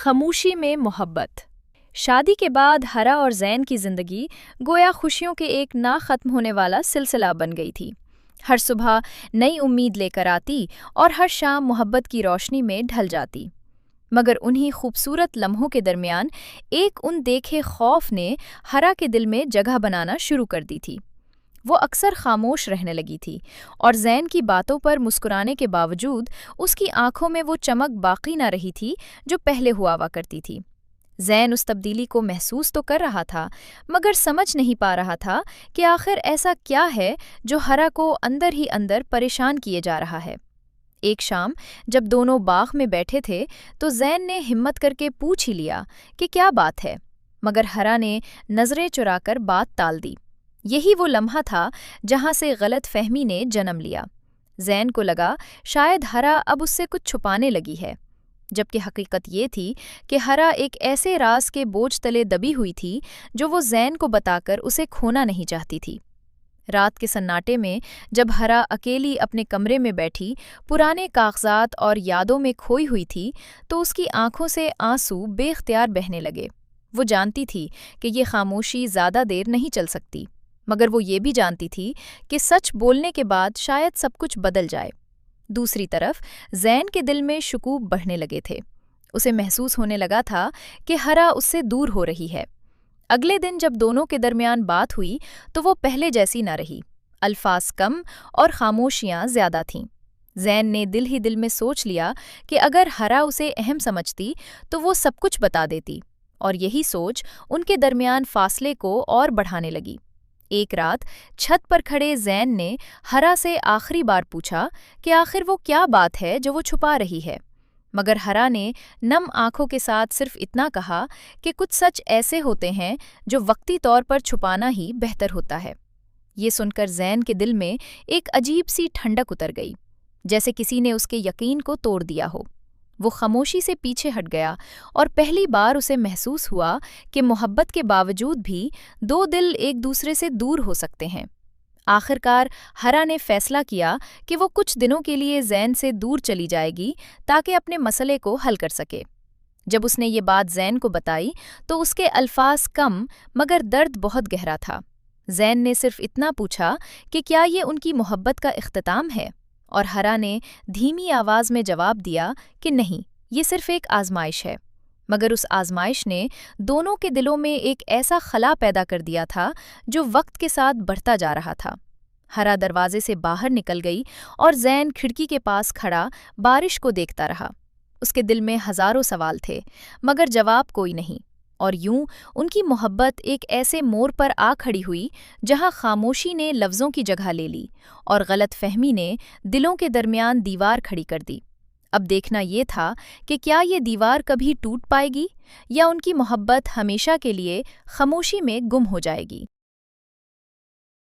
خاموشی میں محبت۔ شادی کے بعد ہرا اور زین کی زندگی گویا خوشیوں کے ایک نہ ختم ہونے والا سلسلہ بن گئی تھی۔ ہر صبح نئی امید لے کر آتی اور ہر شام محبت کی روشنی میں ڈھل جاتی۔ مگر انہی خوبصورت لمحوں کے درمیان ایک ان دیکھے خوف نے ہرا کے دل میں جگہ بنانا شروع کر دی تھی۔ وہ اکثر خاموش رہنے لگی تھی اور زین کی باتوں پر مسکرانے کے باوجود اس کی آنکھوں میں وہ چمک باقی نہ رہی تھی جو پہلے ہوا کرتی تھی۔ زین اس تبدیلی کو محسوس تو کر رہا تھا مگر سمجھ نہیں پا رہا تھا کہ آخر ایسا کیا ہے جو ہرا کو اندر ہی اندر پریشان کیے جا رہا ہے۔ ایک شام جب دونوں باغ میں بیٹھے تھے تو زین نے ہمت کر کے پوچھ ہی لیا کہ کیا بات ہے، مگر ہرا نے نظریں چرا کر بات ٹال دی۔ یہی وہ لمحہ تھا جہاں سے غلط فہمی نے جنم لیا۔ زین کو لگا شاید ہرا اب اس سے کچھ چھپانے لگی ہے، جبکہ حقیقت یہ تھی کہ ہرا ایک ایسے راز کے بوجھ تلے دبی ہوئی تھی جو وہ زین کو بتا کر اسے کھونا نہیں چاہتی تھی۔ رات کے سناٹے میں جب ہرا اکیلی اپنے کمرے میں بیٹھی پرانے کاغذات اور یادوں میں کھوئی ہوئی تھی تو اس کی آنکھوں سے آنسو بے اختیار بہنے لگے۔ وہ جانتی تھی کہ یہ خاموشی زیادہ دیر نہیں چل سکتی، مگر وہ یہ بھی جانتی تھی کہ سچ بولنے کے بعد شاید سب کچھ بدل جائے۔ دوسری طرف زین کے دل میں شکوک بڑھنے لگے تھے۔ اسے محسوس ہونے لگا تھا کہ ہرا اس سے دور ہو رہی ہے۔ اگلے دن جب دونوں کے درمیان بات ہوئی تو وہ پہلے جیسی نہ رہی۔ الفاظ کم اور خاموشیاں زیادہ تھیں۔ زین نے دل ہی دل میں سوچ لیا کہ اگر ہرا اسے اہم سمجھتی تو وہ سب کچھ بتا دیتی، اور یہی سوچ ان کے درمیان فاصلے کو اور بڑھانے لگی۔ ایک رات چھت پر کھڑے زین نے ہرا سے آخری بار پوچھا کہ آخر وہ کیا بات ہے جو وہ چھپا رہی ہے، مگر ہرا نے نم آنکھوں کے ساتھ صرف اتنا کہا کہ کچھ سچ ایسے ہوتے ہیں جو وقتی طور پر چھپانا ہی بہتر ہوتا ہے۔ یہ سن کر زین کے دل میں ایک عجیب سی ٹھنڈک اتر گئی، جیسے کسی نے اس کے یقین کو توڑ دیا ہو۔ وہ خاموشی سے پیچھے ہٹ گیا اور پہلی بار اسے محسوس ہوا کہ محبت کے باوجود بھی دو دل ایک دوسرے سے دور ہو سکتے ہیں۔ آخرکار ہرا نے فیصلہ کیا کہ وہ کچھ دنوں کے لیے زین سے دور چلی جائے گی تاکہ اپنے مسئلے کو حل کر سکے۔ جب اس نے یہ بات زین کو بتائی تو اس کے الفاظ کم مگر درد بہت گہرا تھا۔ زین نے صرف اتنا پوچھا کہ کیا یہ ان کی محبت کا اختتام ہے، اور ہرا نے دھیمی آواز میں جواب دیا کہ نہیں، یہ صرف ایک آزمائش ہے۔ مگر اس آزمائش نے دونوں کے دلوں میں ایک ایسا خلا پیدا کر دیا تھا جو وقت کے ساتھ بڑھتا جا رہا تھا۔ ہرا دروازے سے باہر نکل گئی اور زین کھڑکی کے پاس کھڑا بارش کو دیکھتا رہا۔ اس کے دل میں ہزاروں سوال تھے مگر جواب کوئی نہیں، اور یوں ان کی محبت ایک ایسے موڑ پر آ کھڑی ہوئی جہاں خاموشی نے لفظوں کی جگہ لے لی اور غلط فہمی نے دلوں کے درمیان دیوار کھڑی کر دی۔ اب دیکھنا یہ تھا کہ کیا یہ دیوار کبھی ٹوٹ پائے گی یا ان کی محبت ہمیشہ کے لیے خاموشی میں گم ہو جائے گی۔